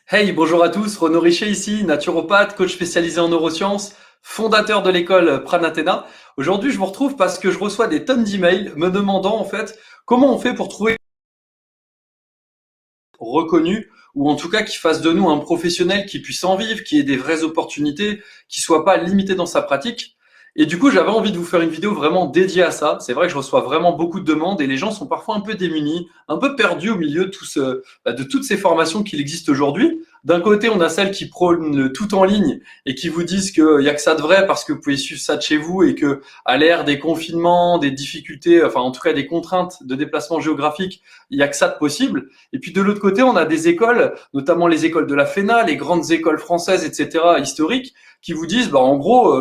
Hey, bonjour à tous, Renaud Richer ici, naturopathe, coach spécialisé en neurosciences, fondateur de l'école Pranatena. Aujourd'hui, je vous retrouve parce que je reçois des tonnes d'emails me demandant en fait comment on fait pour trouver reconnu ou en tout cas qui fasse de nous un professionnel qui puisse en vivre, qui ait des vraies opportunités, qui soit pas limité dans sa pratique. Et du coup, j'avais envie de vous faire une vidéo vraiment dédiée à ça. C'est vrai que je reçois vraiment beaucoup de demandes et les gens sont parfois un peu démunis, un peu perdus au milieu de, de toutes ces formations qu'il existe aujourd'hui. D'un côté, on a celles qui prônent le tout en ligne et qui vous disent qu'il n'y a que ça de vrai parce que vous pouvez suivre ça de chez vous et que à l'ère des confinements, des difficultés, enfin en tout cas des contraintes de déplacement géographique, il n'y a que ça de possible. Et puis de l'autre côté, on a des écoles, notamment les écoles de la FENA, les grandes écoles françaises, etc., historiques, qui vous disent, bah, en gros,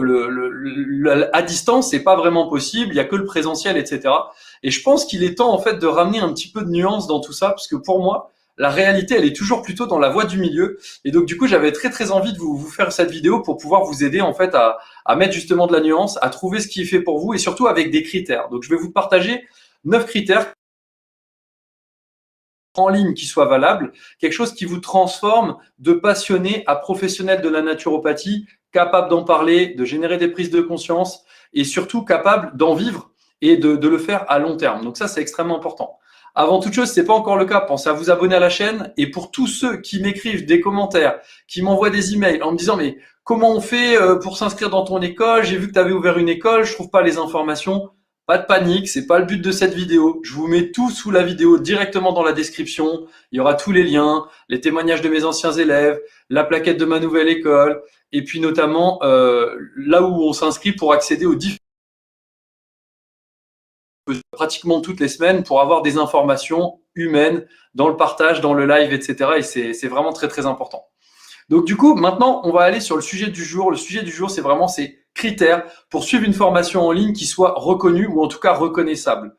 à distance, c'est pas vraiment possible, il y a que le présentiel, etc. Et je pense qu'il est temps, en fait, de ramener un petit peu de nuance dans tout ça, parce que pour moi, la réalité, elle est toujours plutôt dans la voie du milieu. Et donc, du coup, j'avais très envie de vous faire cette vidéo pour pouvoir vous aider, en fait, à mettre justement de la nuance, à trouver ce qui est fait pour vous et surtout avec des critères. Donc, je vais vous partager 9 critères en ligne qui soit valable, quelque chose qui vous transforme de passionné à professionnel de la naturopathie, capable d'en parler, de générer des prises de conscience et surtout capable d'en vivre et de le faire à long terme. Donc ça, c'est extrêmement important. Avant toute chose, si ce n'est pas encore le cas, pensez à vous abonner à la chaîne. Et pour tous ceux qui m'écrivent des commentaires, qui m'envoient des emails en me disant mais comment on fait pour s'inscrire dans ton école? J'ai vu que tu avais ouvert une école, je trouve pas les informations. Pas de panique, c'est pas le but de cette vidéo. Je vous mets tout sous la vidéo directement dans la description. Il y aura tous les liens, les témoignages de mes anciens élèves, la plaquette de ma nouvelle école, et puis notamment là où on s'inscrit pour accéder aux différents pratiquement toutes les semaines pour avoir des informations humaines dans le partage, dans le live, etc. Et c'est vraiment très important. Donc du coup, maintenant, on va aller sur le sujet du jour. Le sujet du jour, c'est vraiment ces critères pour suivre une formation en ligne qui soit reconnue ou en tout cas reconnaissable.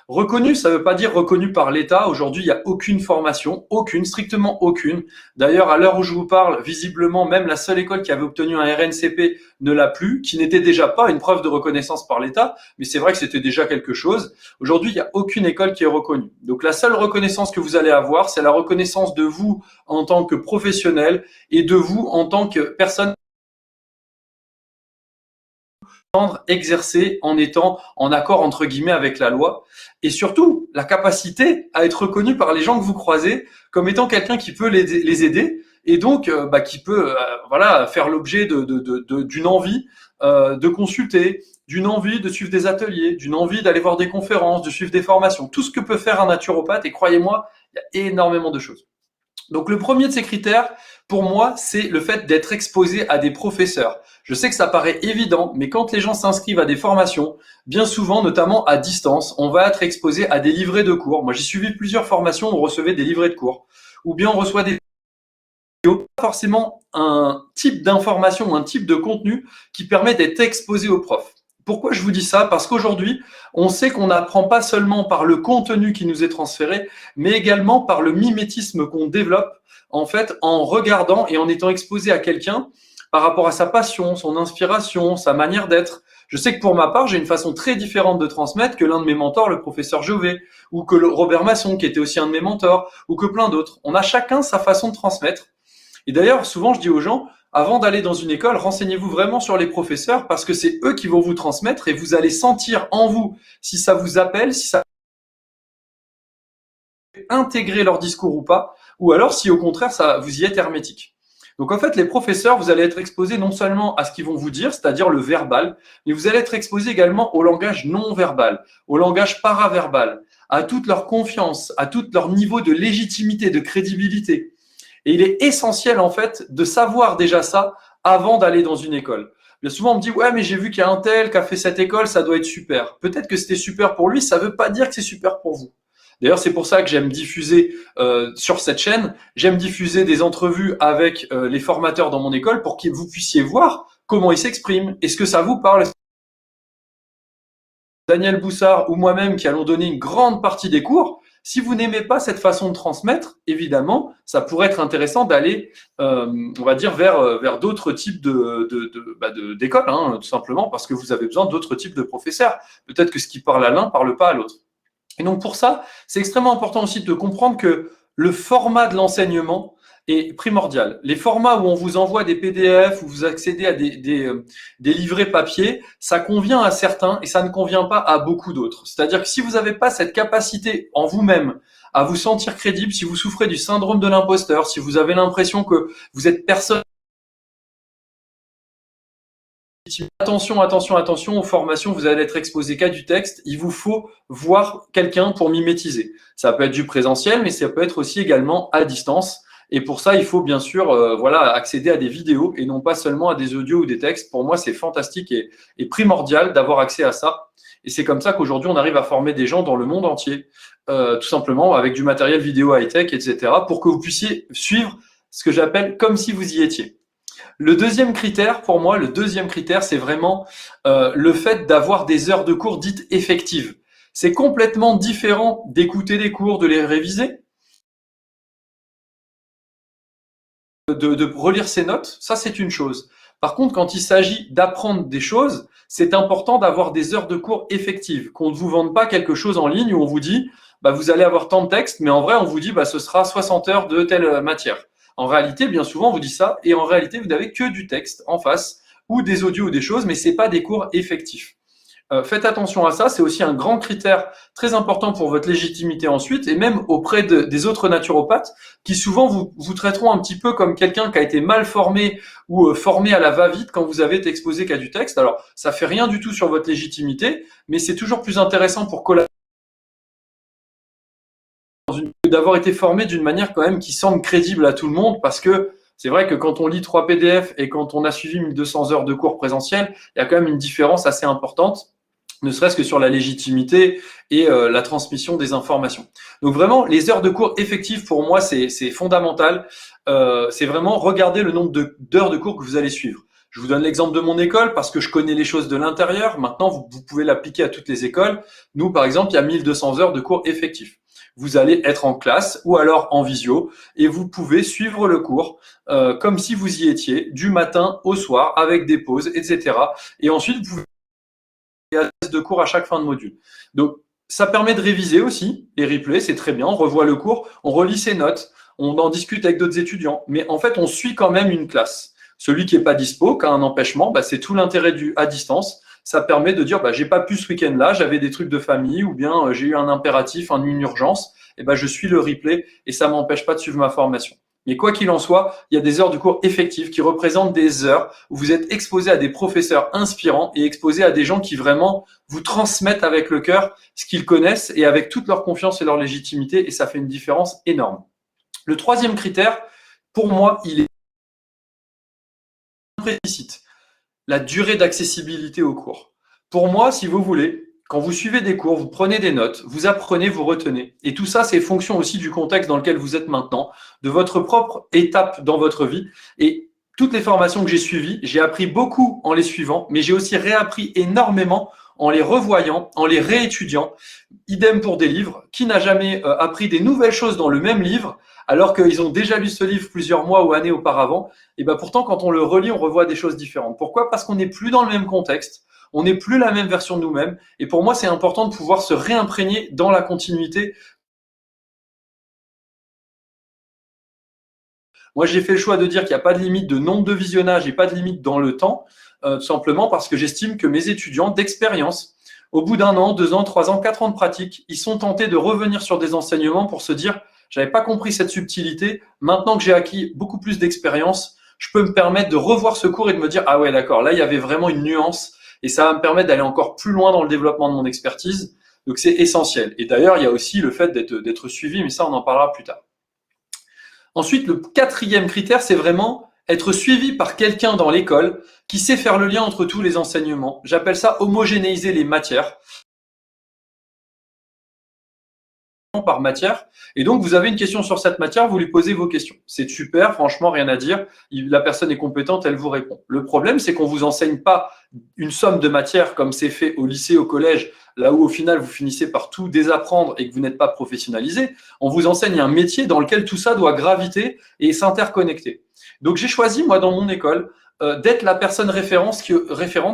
Reconnu, ça ne veut pas dire reconnu par l'État. Aujourd'hui, il n'y a aucune formation, aucune, strictement aucune. D'ailleurs, à l'heure où je vous parle, visiblement, même la seule école qui avait obtenu un RNCP ne l'a plus, qui n'était déjà pas une preuve de reconnaissance par l'État, mais c'est vrai que c'était déjà quelque chose. Aujourd'hui, il n'y a aucune école qui est reconnue. Donc la seule reconnaissance que vous allez avoir, c'est la reconnaissance de vous en tant que professionnel et de vous en tant que personne exercer en étant en accord entre guillemets avec la loi et surtout la capacité à être reconnu par les gens que vous croisez comme étant quelqu'un qui peut les aider et donc qui peut voilà faire l'objet d'une envie de consulter, d'une envie de suivre des ateliers, d'une envie d'aller voir des conférences, de suivre des formations, tout ce que peut faire un naturopathe et croyez-moi, il y a énormément de choses. Donc le premier de ces critères, pour moi, c'est le fait d'être exposé à des professeurs. Je sais que ça paraît évident, mais quand les gens s'inscrivent à des formations, bien souvent, notamment à distance, on va être exposé à des livrets de cours. Moi, j'ai suivi plusieurs formations où on recevait des livrets de cours. Ou bien on reçoit des vidéos, pas forcément un type d'information ou un type de contenu qui permet d'être exposé aux profs. Pourquoi je vous dis ça? Parce qu'aujourd'hui, on sait qu'on n'apprend pas seulement par le contenu qui nous est transféré, mais également par le mimétisme qu'on développe en fait en regardant et en étant exposé à quelqu'un par rapport à sa passion, son inspiration, sa manière d'être. Je sais que pour ma part, j'ai une façon très différente de transmettre que l'un de mes mentors, le professeur Jovet, ou que Robert Masson, qui était aussi un de mes mentors, ou que plein d'autres. On a chacun sa façon de transmettre. Et d'ailleurs, souvent, je dis aux gens, avant d'aller dans une école, renseignez-vous vraiment sur les professeurs parce que c'est eux qui vont vous transmettre et vous allez sentir en vous si ça vous appelle, si ça peut intégrer leur discours ou pas, ou alors si au contraire, ça vous y êtes hermétique. Donc en fait, les professeurs, vous allez être exposés non seulement à ce qu'ils vont vous dire, c'est-à-dire le verbal, mais vous allez être exposés également au langage non verbal, au langage paraverbal, à toute leur confiance, à tout leur niveau de légitimité, de crédibilité. Et il est essentiel, en fait, de savoir déjà ça avant d'aller dans une école. Bien souvent, on me dit, ouais, mais j'ai vu qu'il y a un tel qui a fait cette école, ça doit être super. Peut-être que c'était super pour lui, ça ne veut pas dire que c'est super pour vous. D'ailleurs, c'est pour ça que j'aime diffuser sur cette chaîne, j'aime diffuser des entrevues avec les formateurs dans mon école pour que vous puissiez voir comment ils s'expriment. Est-ce que ça vous parle? Daniel Boussard ou moi-même qui allons donner une grande partie des cours, si vous n'aimez pas cette façon de transmettre, évidemment, ça pourrait être intéressant d'aller, on va dire, vers d'autres types d'écoles, hein, tout simplement, parce que vous avez besoin d'autres types de professeurs. Peut-être que ce qui parle à l'un ne parle pas à l'autre. Et donc pour ça, c'est extrêmement important aussi de comprendre que le format de l'enseignement est primordial. Les formats où on vous envoie des PDF, où vous accédez à des livrets papier, ça convient à certains et ça ne convient pas à beaucoup d'autres. C'est-à-dire que si vous n'avez pas cette capacité en vous-même à vous sentir crédible, si vous souffrez du syndrome de l'imposteur, si vous avez l'impression que vous êtes personne, attention, attention, attention aux formations, vous allez être exposé qu'à du texte, il vous faut voir quelqu'un pour mimétiser. Ça peut être du présentiel, mais ça peut être aussi également à distance. Et pour ça, il faut bien sûr accéder à des vidéos et non pas seulement à des audios ou des textes. Pour moi, c'est fantastique et primordial d'avoir accès à ça. Et c'est comme ça qu'aujourd'hui, on arrive à former des gens dans le monde entier, tout simplement avec du matériel vidéo high-tech, etc., pour que vous puissiez suivre ce que j'appelle comme si vous y étiez. Le deuxième critère, pour moi, c'est vraiment le fait d'avoir des heures de cours dites effectives. C'est complètement différent d'écouter des cours, de les réviser, de relire ses notes, ça c'est une chose. Par contre, quand il s'agit d'apprendre des choses, c'est important d'avoir des heures de cours effectives, qu'on ne vous vende pas quelque chose en ligne où on vous dit bah, vous allez avoir tant de textes, mais en vrai, on vous dit bah, ce sera 60 heures de telle matière. En réalité, bien souvent, on vous dit ça, et en réalité, vous n'avez que du texte en face, ou des audios ou des choses, mais c'est pas des cours effectifs. Faites attention à ça, c'est aussi un grand critère très important pour votre légitimité ensuite, et même auprès des autres naturopathes, qui souvent vous traiteront un petit peu comme quelqu'un qui a été mal formé ou formé à la va-vite quand vous avez été exposé qu'à du texte. Alors, ça fait rien du tout sur votre légitimité, mais c'est toujours plus intéressant pour collaborer d'avoir été formé d'une manière quand même qui semble crédible à tout le monde, parce que c'est vrai que quand on lit 3 PDF et quand on a suivi 1200 heures de cours présentiels, il y a quand même une différence assez importante, ne serait-ce que sur la légitimité et la transmission des informations. Donc vraiment, les heures de cours effectives, pour moi, c'est fondamental. C'est vraiment regarder le nombre d'heures de cours que vous allez suivre. Je vous donne l'exemple de mon école parce que je connais les choses de l'intérieur. Maintenant, vous pouvez l'appliquer à toutes les écoles. Nous, par exemple, il y a 1200 heures de cours effectifs. Vous allez être en classe ou alors en visio et vous pouvez suivre le cours comme si vous y étiez du matin au soir avec des pauses, etc. Et ensuite, vous pouvez de cours à chaque fin de module. Donc, ça permet de réviser aussi les replays, c'est très bien. On revoit le cours, on relit ses notes, on en discute avec d'autres étudiants. Mais en fait, on suit quand même une classe. Celui qui n'est pas dispo, qui a un empêchement, bah, c'est tout l'intérêt du à distance. Ça permet de dire, bah, j'ai pas pu ce week-end-là, j'avais des trucs de famille ou bien j'ai eu un impératif, une urgence. Et bah, je suis le replay et ça m'empêche pas de suivre ma formation. Mais quoi qu'il en soit, il y a des heures de cours effectives qui représentent des heures où vous êtes exposé à des professeurs inspirants et exposé à des gens qui vraiment vous transmettent avec le cœur ce qu'ils connaissent et avec toute leur confiance et leur légitimité, et ça fait une différence énorme. Le troisième critère, pour moi, il est imprécis, la durée d'accessibilité aux cours. Pour moi, si vous voulez, quand vous suivez des cours, vous prenez des notes, vous apprenez, vous retenez. Et tout ça, c'est fonction aussi du contexte dans lequel vous êtes maintenant, de votre propre étape dans votre vie. Et toutes les formations que j'ai suivies, j'ai appris beaucoup en les suivant, mais j'ai aussi réappris énormément en les revoyant, en les réétudiant. Idem pour des livres. Qui n'a jamais appris des nouvelles choses dans le même livre, alors qu'ils ont déjà lu ce livre plusieurs mois ou années auparavant? Et ben pourtant, quand on le relit, on revoit des choses différentes. Pourquoi? Parce qu'on n'est plus dans le même contexte. On n'est plus la même version de nous-mêmes. Et pour moi, c'est important de pouvoir se réimprégner dans la continuité. Moi, j'ai fait le choix de dire qu'il n'y a pas de limite de nombre de visionnages et pas de limite dans le temps, tout simplement parce que j'estime que mes étudiants d'expérience, au bout d'1 an, 2 ans, 3 ans, 4 ans de pratique, ils sont tentés de revenir sur des enseignements pour se dire « j'avais pas compris cette subtilité, maintenant que j'ai acquis beaucoup plus d'expérience, je peux me permettre de revoir ce cours et de me dire « ah ouais, d'accord, là, il y avait vraiment une nuance ». Et ça va me permettre d'aller encore plus loin dans le développement de mon expertise. Donc, c'est essentiel. Et d'ailleurs, il y a aussi le fait d'être suivi, mais ça, on en parlera plus tard. Ensuite, le quatrième critère, c'est vraiment être suivi par quelqu'un dans l'école qui sait faire le lien entre tous les enseignements. J'appelle ça homogénéiser les matières. Par matière, et donc vous avez une question sur cette matière, vous lui posez vos questions. C'est super, franchement, rien à dire. La personne est compétente, elle vous répond. Le problème, c'est qu'on vous enseigne pas une somme de matières comme c'est fait au lycée, au collège, là où au final vous finissez par tout désapprendre et que vous n'êtes pas professionnalisé. On vous enseigne un métier dans lequel tout ça doit graviter et s'interconnecter. Donc j'ai choisi, moi, dans mon école, d'être la personne référente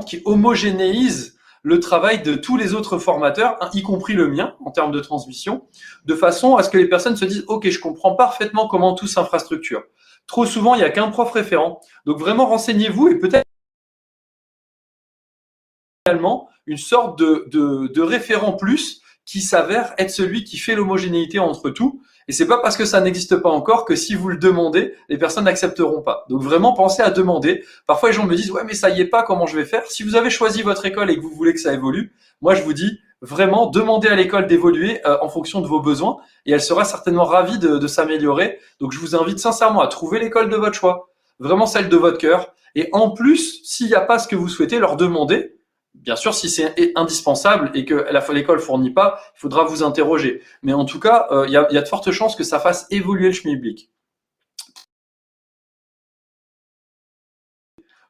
qui homogénéise le travail de tous les autres formateurs, y compris le mien, en termes de transmission, de façon à ce que les personnes se disent « Ok, je comprends parfaitement comment tout s'infrastructure ». Trop souvent, il n'y a qu'un prof référent. Donc vraiment, renseignez-vous et peut-être également une sorte de référent plus qui s'avère être celui qui fait l'homogénéité entre tout. Et c'est pas parce que ça n'existe pas encore que si vous le demandez, les personnes n'accepteront pas. Donc vraiment, pensez à demander. Parfois, les gens me disent, ouais, mais ça y est pas, comment je vais faire? Si vous avez choisi votre école et que vous voulez que ça évolue, moi, je vous dis, vraiment, demandez à l'école d'évoluer en fonction de vos besoins et elle sera certainement ravie de s'améliorer. Donc, je vous invite sincèrement à trouver l'école de votre choix, vraiment celle de votre cœur. Et en plus, s'il n'y a pas ce que vous souhaitez, leur demander. Bien sûr, si c'est indispensable et que l'école fournit pas, il faudra vous interroger. Mais en tout cas, il y a de fortes chances que ça fasse évoluer le schmilblick.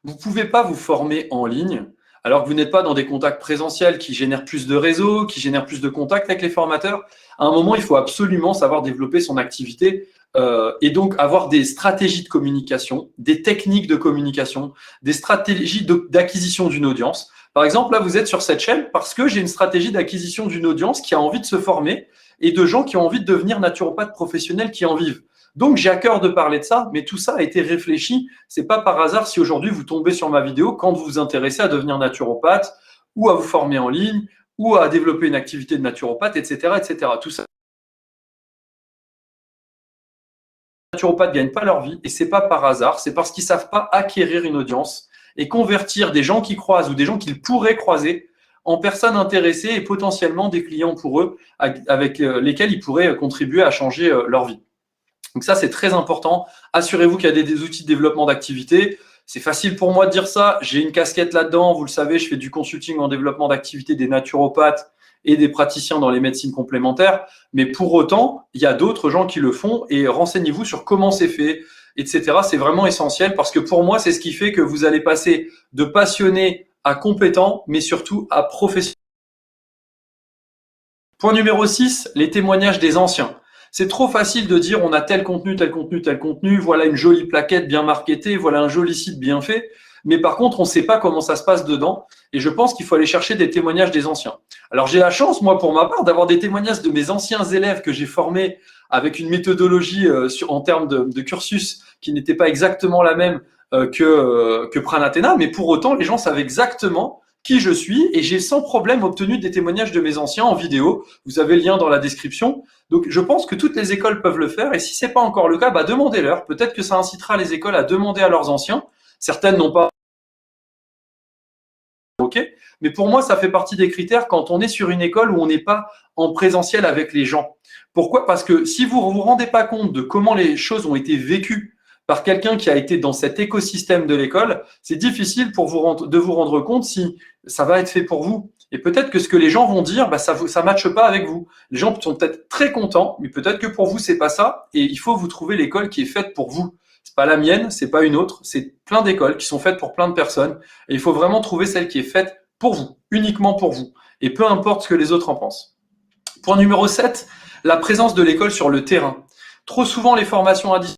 Vous pouvez pas vous former en ligne alors que vous n'êtes pas dans des contacts présentiels qui génèrent plus de réseaux, qui génèrent plus de contacts avec les formateurs. À un moment, il faut absolument savoir développer son activité et donc avoir des stratégies de communication, des techniques de communication, des stratégies d'acquisition d'une audience. Par exemple, là, vous êtes sur cette chaîne parce que j'ai une stratégie d'acquisition d'une audience qui a envie de se former et de gens qui ont envie de devenir naturopathes professionnels qui en vivent. Donc, j'ai à cœur de parler de ça, mais tout ça a été réfléchi. C'est pas par hasard si aujourd'hui vous tombez sur ma vidéo quand vous vous intéressez à devenir naturopathe ou à vous former en ligne ou à développer une activité de naturopathe, etc., etc. Tout ça. Les naturopathes gagnent pas leur vie et c'est pas par hasard. C'est parce qu'ils savent pas acquérir une audience et convertir des gens qui croisent ou des gens qu'ils pourraient croiser en personnes intéressées et potentiellement des clients pour eux avec lesquels ils pourraient contribuer à changer leur vie. Donc ça, c'est très important. Assurez-vous qu'il y a des outils de développement d'activité. C'est facile pour moi de dire ça. J'ai une casquette là-dedans. Vous le savez, je fais du consulting en développement d'activité des naturopathes et des praticiens dans les médecines complémentaires. Mais pour autant, il y a d'autres gens qui le font et renseignez-vous sur comment c'est fait, etc. C'est vraiment essentiel parce que pour moi, c'est ce qui fait que vous allez passer de passionné à compétent, mais surtout à professionnel. Point numéro 6, les témoignages des anciens. C'est trop facile de dire on a tel contenu, tel contenu, tel contenu, voilà une jolie plaquette bien marketée, voilà un joli site bien fait. Mais par contre, on ne sait pas comment ça se passe dedans. Et je pense qu'il faut aller chercher des témoignages des anciens. Alors j'ai la chance, moi, pour ma part, d'avoir des témoignages de mes anciens élèves que j'ai formés avec une méthodologie en termes de cursus qui n'était pas exactement la même que Pranathéna. Mais pour autant, les gens savent exactement qui je suis et j'ai sans problème obtenu des témoignages de mes anciens en vidéo. Vous avez le lien dans la description. Donc je pense que toutes les écoles peuvent le faire et si c'est pas encore le cas, bah demandez-leur. Peut-être que ça incitera les écoles à demander à leurs anciens. Certaines n'ont pas. Ok, mais pour moi ça fait partie des critères quand on est sur une école où on n'est pas en présentiel avec les gens. Pourquoi? Parce que si vous vous rendez pas compte de comment les choses ont été vécues par quelqu'un qui a été dans cet écosystème de l'école, c'est difficile pour de vous rendre compte si ça va être fait pour vous. Et peut-être que ce que les gens vont dire, bah, ça matche pas avec vous. Les gens sont peut-être très contents, mais peut-être que pour vous, c'est pas ça. Et il faut vous trouver l'école qui est faite pour vous. C'est pas la mienne, c'est pas une autre. C'est plein d'écoles qui sont faites pour plein de personnes. Et il faut vraiment trouver celle qui est faite pour vous, uniquement pour vous. Et peu importe ce que les autres en pensent. Point numéro 7, la présence de l'école sur le terrain. Trop souvent, les formations à distance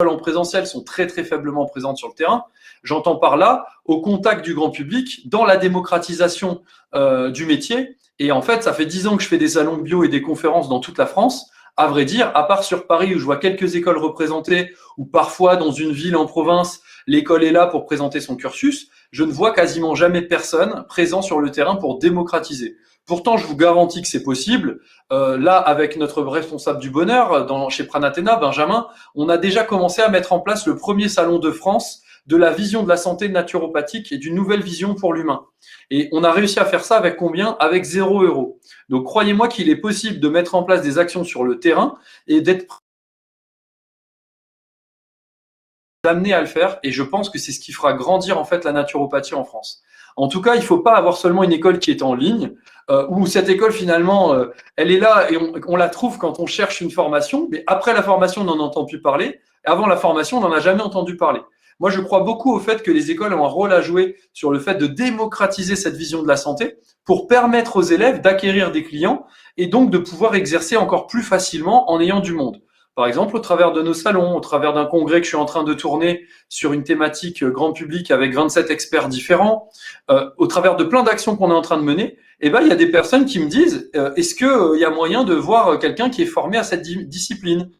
en présentiel sont très très faiblement présentes sur le terrain. J'entends par là au contact du grand public, dans la démocratisation du métier. Et en fait, ça fait 10 ans que je fais des salons bio et des conférences dans toute la France. À vrai dire, à part sur Paris où je vois quelques écoles représentées, ou parfois dans une ville en province, l'école est là pour présenter son cursus, je ne vois quasiment jamais personne présent sur le terrain pour démocratiser. Pourtant, je vous garantis que c'est possible. Là, avec notre responsable du bonheur chez Pranathéna, Benjamin, on a déjà commencé à mettre en place le premier salon de France de la vision de la santé naturopathique et d'une nouvelle vision pour l'humain. Et on a réussi à faire ça avec combien? Avec 0 €. Donc, croyez-moi qu'il est possible de mettre en place des actions sur le terrain et d'être amené à le faire. Et je pense que c'est ce qui fera grandir en fait la naturopathie en France. En tout cas, il ne faut pas avoir seulement une école qui est en ligne, où cette école finalement, elle est là et on la trouve quand on cherche une formation, mais après la formation, on n'en entend plus parler. Et avant la formation, on n'en a jamais entendu parler. Moi, je crois beaucoup au fait que les écoles ont un rôle à jouer sur le fait de démocratiser cette vision de la santé pour permettre aux élèves d'acquérir des clients et donc de pouvoir exercer encore plus facilement en ayant du monde. Par exemple, au travers de nos salons, au travers d'un congrès que je suis en train de tourner sur une thématique grand public avec 27 experts différents, au travers de plein d'actions qu'on est en train de mener, eh ben, il y a des personnes qui me disent, est-ce qu'il y a moyen de voir quelqu'un qui est formé à cette discipline?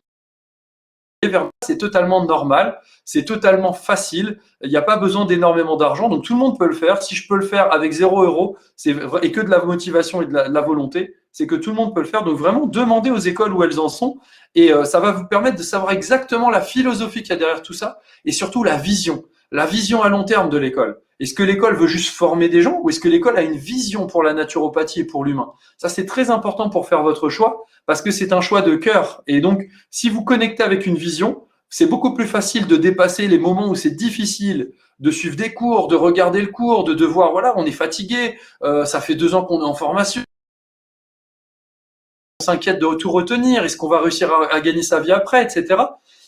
C'est totalement normal, c'est totalement facile, il n'y a pas besoin d'énormément d'argent, donc tout le monde peut le faire. Si je peux le faire avec 0 € et que de la motivation et de la volonté, c'est que tout le monde peut le faire. Donc vraiment, demandez aux écoles où elles en sont et ça va vous permettre de savoir exactement la philosophie qu'il y a derrière tout ça et surtout la vision à long terme de l'école. Est-ce que l'école veut juste former des gens ou est-ce que l'école a une vision pour la naturopathie et pour l'humain? Ça, c'est très important pour faire votre choix parce que c'est un choix de cœur. Et donc, si vous connectez avec une vision, c'est beaucoup plus facile de dépasser les moments où c'est difficile de suivre des cours, de regarder le cours, de devoir, voilà, on est fatigué, ça fait 2 ans qu'on est en formation, on s'inquiète de tout retenir, est-ce qu'on va réussir à gagner sa vie après, etc.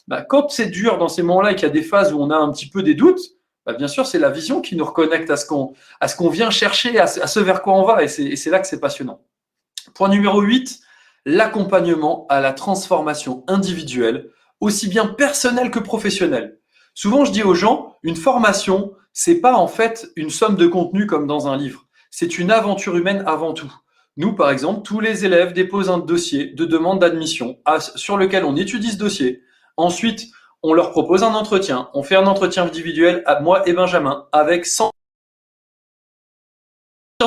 Bah, quand c'est dur dans ces moments-là et qu'il y a des phases où on a un petit peu des doutes, bah, bien sûr, c'est la vision qui nous reconnecte à ce qu'on vient chercher, à ce vers quoi on va, et c'est là que c'est passionnant. Point numéro 8, l'accompagnement à la transformation individuelle, aussi bien personnelle que professionnelle. Souvent, je dis aux gens, une formation, c'est pas en fait une somme de contenu comme dans un livre. C'est une aventure humaine avant tout. Nous, par exemple, tous les élèves déposent un dossier de demande d'admission sur lequel on étudie ce dossier. Ensuite, on leur propose un entretien. On fait un entretien individuel à moi et Benjamin avec 100.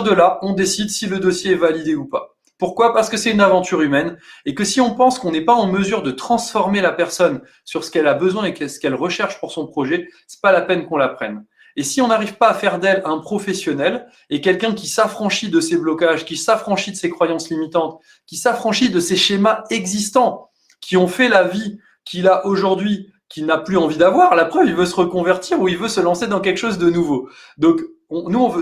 De là, on décide si le dossier est validé ou pas. Pourquoi? Parce que c'est une aventure humaine et que si on pense qu'on n'est pas en mesure de transformer la personne sur ce qu'elle a besoin et ce qu'elle recherche pour son projet, c'est pas la peine qu'on la prenne. Et si on n'arrive pas à faire d'elle un professionnel et quelqu'un qui s'affranchit de ses blocages, qui s'affranchit de ses croyances limitantes, qui s'affranchit de ses schémas existants, qui ont fait la vie qu'il a aujourd'hui, qu'il n'a plus envie d'avoir, la preuve, il veut se reconvertir ou il veut se lancer dans quelque chose de nouveau. Donc,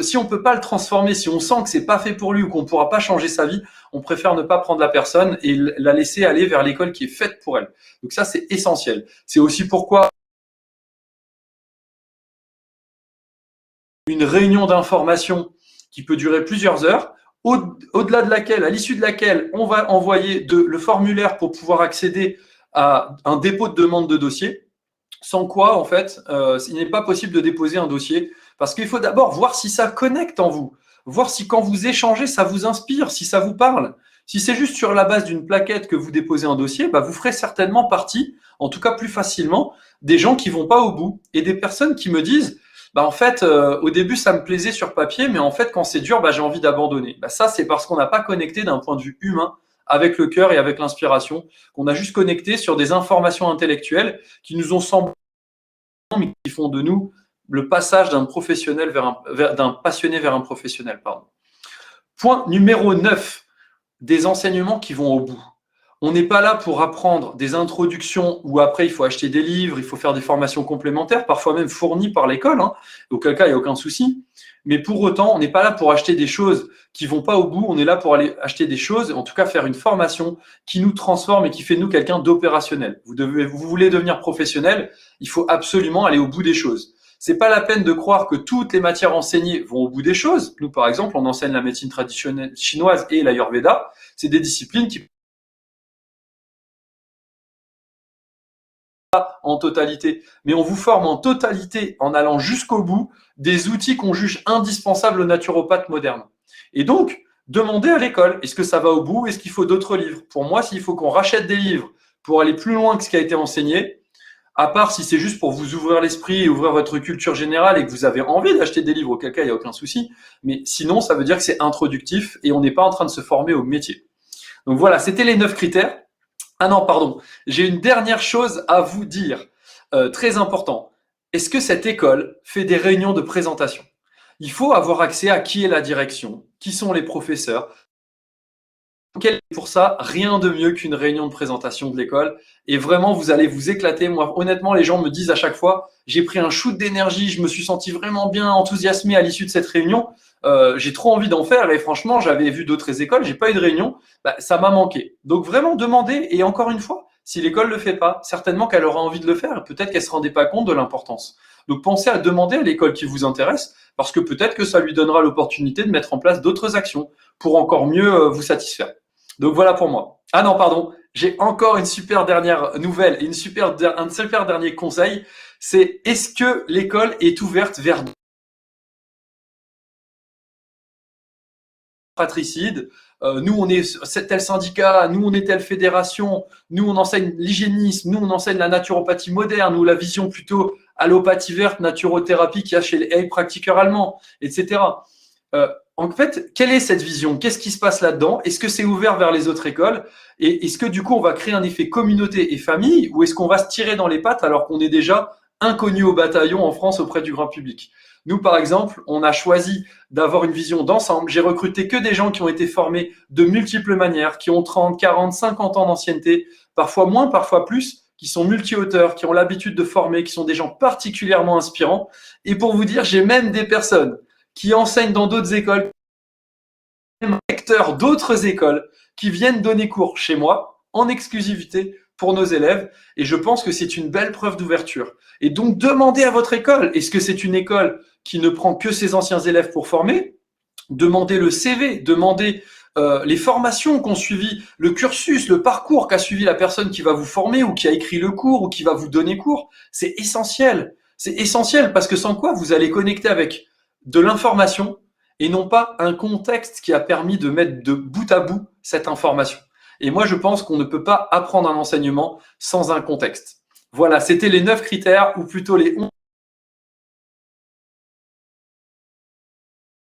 si on peut pas le transformer, si on sent que c'est pas fait pour lui ou qu'on pourra pas changer sa vie, on préfère ne pas prendre la personne et la laisser aller vers l'école qui est faite pour elle. Donc ça, c'est essentiel. C'est aussi pourquoi une réunion d'information qui peut durer plusieurs heures, au-delà de laquelle, à l'issue de laquelle, on va envoyer le formulaire pour pouvoir accéder à un dépôt de demande de dossier. Sans quoi, en fait, il n'est pas possible de déposer un dossier parce qu'il faut d'abord voir si ça connecte en vous, voir si quand vous échangez, ça vous inspire, si ça vous parle. Si c'est juste sur la base d'une plaquette que vous déposez un dossier, bah vous ferez certainement partie, en tout cas plus facilement, des gens qui vont pas au bout et des personnes qui me disent, bah en fait, au début ça me plaisait sur papier, mais en fait quand c'est dur, bah j'ai envie d'abandonner. Bah ça c'est parce qu'on n'a pas connecté d'un point de vue humain avec le cœur et avec l'inspiration, qu'on a juste connecté sur des informations intellectuelles qui nous ont semblé, mais qui font de nous le passage d'un professionnel d'un passionné vers un professionnel. Pardon. Point numéro 9, des enseignements qui vont au bout. On n'est pas là pour apprendre des introductions où après il faut acheter des livres, il faut faire des formations complémentaires, parfois même fournies par l'école, hein, auquel cas il n'y a aucun souci. Mais pour autant, on n'est pas là pour acheter des choses qui vont pas au bout, on est là pour aller acheter des choses, en tout cas faire une formation qui nous transforme et qui fait de nous quelqu'un d'opérationnel. Vous voulez devenir professionnel, il faut absolument aller au bout des choses. C'est pas la peine de croire que toutes les matières enseignées vont au bout des choses. Nous, par exemple, on enseigne la médecine traditionnelle chinoise et l'Ayurveda. C'est des disciplines qui en totalité, mais on vous forme en totalité en allant jusqu'au bout des outils qu'on juge indispensables aux naturopathes modernes. Et donc, demandez à l'école, est-ce que ça va au bout? Est-ce qu'il faut d'autres livres? Pour moi, s'il faut qu'on rachète des livres pour aller plus loin que ce qui a été enseigné, à part si c'est juste pour vous ouvrir l'esprit et ouvrir votre culture générale et que vous avez envie d'acheter des livres, auquel cas il n'y a aucun souci, mais sinon, ça veut dire que c'est introductif et on n'est pas en train de se former au métier. Donc voilà, c'était les 9 critères. Ah non, pardon. J'ai une dernière chose à vous dire, très important. Est-ce que cette école fait des réunions de présentation? Il faut avoir accès à qui est la direction, qui sont les professeurs. Pour ça, rien de mieux qu'une réunion de présentation de l'école. Et vraiment, vous allez vous éclater. Moi, honnêtement, les gens me disent à chaque fois, j'ai pris un shoot d'énergie, je me suis senti vraiment bien enthousiasmé à l'issue de cette réunion. J'ai trop envie d'en faire et franchement, j'avais vu d'autres écoles, j'ai pas eu de réunion, bah, ça m'a manqué. Donc vraiment demandez et encore une fois, si l'école le fait pas, certainement qu'elle aura envie de le faire et peut-être qu'elle se rendait pas compte de l'importance. Donc pensez à demander à l'école qui vous intéresse parce que peut-être que ça lui donnera l'opportunité de mettre en place d'autres actions pour encore mieux vous satisfaire. Donc voilà pour moi. Ah non, pardon, j'ai encore une super dernière nouvelle et un super dernier conseil. C'est est-ce que l'école est ouverte vers fratricide. Nous, on est tel syndicat, nous, on est telle fédération, nous, on enseigne l'hygiénisme, nous, on enseigne la naturopathie moderne ou la vision plutôt allopathie verte, naturothérapie qu'il y a chez les heilpraktikers allemands, etc. En fait, quelle est cette vision? Qu'est-ce qui se passe là-dedans? Est-ce que c'est ouvert vers les autres écoles? Et est-ce que du coup, on va créer un effet communauté et famille ou est-ce qu'on va se tirer dans les pattes alors qu'on est déjà inconnu au bataillon en France auprès du grand public? Nous, par exemple, on a choisi d'avoir une vision d'ensemble. J'ai recruté que des gens qui ont été formés de multiples manières, qui ont 30, 40, 50 ans d'ancienneté, parfois moins, parfois plus, qui sont multi-auteurs, qui ont l'habitude de former, qui sont des gens particulièrement inspirants. Et pour vous dire, j'ai même des personnes qui enseignent dans d'autres écoles, même recteurs d'autres écoles, qui viennent donner cours chez moi en exclusivité pour nos élèves. Et je pense que c'est une belle preuve d'ouverture. Et donc, demandez à votre école, est-ce que c'est une école qui ne prend que ses anciens élèves pour former? Demandez le CV, demandez les formations qu'ont suivi, le cursus, le parcours qu'a suivi la personne qui va vous former ou qui a écrit le cours ou qui va vous donner cours. C'est essentiel. C'est essentiel parce que sans quoi vous allez connecter avec de l'information et non pas un contexte qui a permis de mettre de bout à bout cette information. Et moi, je pense qu'on ne peut pas apprendre un enseignement sans un contexte. Voilà, c'était les 9 critères, ou plutôt les 11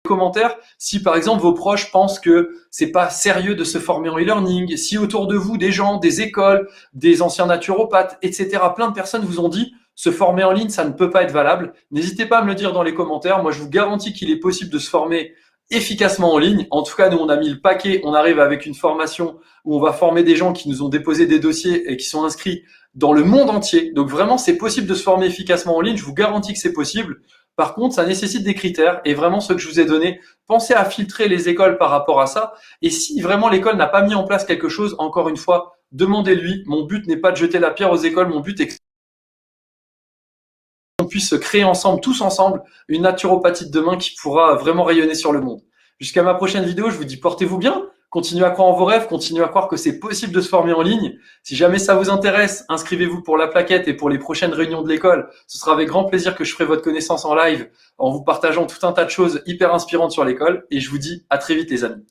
commentaires si par exemple vos proches pensent que c'est pas sérieux de se former en e-learning, si autour de vous des gens, des écoles, des anciens naturopathes, etc., plein de personnes vous ont dit se former en ligne, ça ne peut pas être valable. N'hésitez pas à me le dire dans les commentaires. Moi, je vous garantis qu'il est possible de se former efficacement en ligne. En tout cas, nous, on a mis le paquet. On arrive avec une formation où on va former des gens qui nous ont déposé des dossiers et qui sont inscrits dans le monde entier. Donc vraiment, c'est possible de se former efficacement en ligne. Je vous garantis que c'est possible. Par contre, ça nécessite des critères et vraiment ceux que je vous ai donnés, pensez à filtrer les écoles par rapport à ça. Et si vraiment l'école n'a pas mis en place quelque chose, encore une fois, demandez-lui. Mon but n'est pas de jeter la pierre aux écoles, mon but est qu'on puisse créer ensemble, tous ensemble, une naturopathie de demain qui pourra vraiment rayonner sur le monde. Jusqu'à ma prochaine vidéo, je vous dis portez-vous bien, continuez à croire en vos rêves, continuez à croire que c'est possible de se former en ligne. Si jamais ça vous intéresse, inscrivez-vous pour la plaquette et pour les prochaines réunions de l'école. Ce sera avec grand plaisir que je ferai votre connaissance en live en vous partageant tout un tas de choses hyper inspirantes sur l'école. Et je vous dis à très vite les amis.